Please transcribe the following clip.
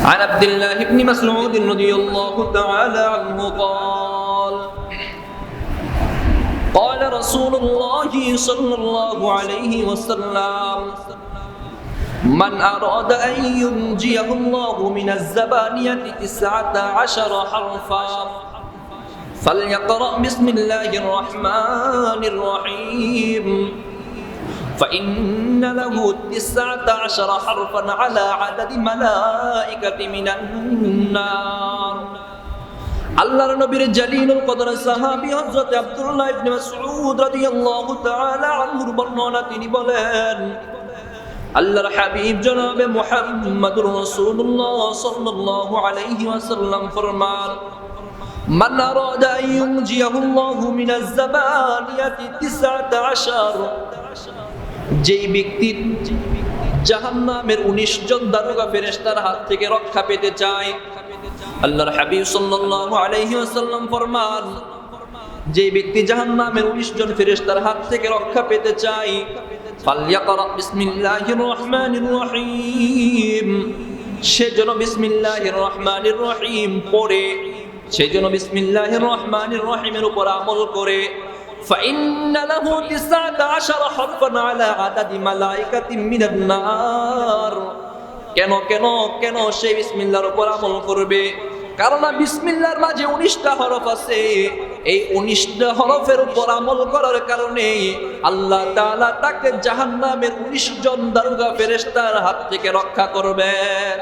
عن عبد الله بن مسعود رضي الله تعالى عنه قال رسول الله صلى الله عليه وسلم من أراد أن ينجيه الله من الزبانية 19 حرفا فليقرأ بسم الله الرحمن الرحيم فإن له 19 حرفا على عدد ملائكة من النار আল্লাহর নবীর জালিলুল কদর সাহাবী হযরত আব্দুল্লাহ ইবনে মাসউদ রাদিয়াল্লাহু তাআলা আনহুর বর্ণনা তিনি বলেন আল্লাহর হাবিব জনাবে মুহাম্মদুর রাসূলুল্লাহ সাল্লাল্লাহু আলাইহি ওয়াসাল্লাম ফরমান মান আরাদা আন ইউনজিয়াহুল্লাহু মিনাজ জাবানিয়াতি 19 যেই ব্যক্তি জাহান্নামের 19 জন দারোগা ফেরেশতার হাত থেকে রক্ষা পেতে চায় আল্লাহর হাবিব সাল্লাল্লাহু আলাইহি ওয়াসাল্লাম ফরমান যে ব্যক্তি জাহান্নামের 19 জন ফেরেশতার হাত থেকে রক্ষা পেতে চায় ফালইয়াকরা বিসমিল্লাহির রহমানির রহিম সেজন্য বিসমিল্লাহির রহমানির রহিম পড়ে সেজন্য বিসমিল্লাহির রহমানির রহিমের উপর আমল করে فإن له 19 حرفا على عدد ملائكة من النار কেন সে বিসমিল্লাহর উপর আমল করবে কারণ বিসমিল্লাহর মাঝে 19টা হরফ আছে এই 19টা হরফের উপর আমল করার কারণে আল্লাহ তাআলা তাকে জাহান্নামের 19 জন দারোগা ফেরেশতার হাত থেকে রক্ষা করবেন।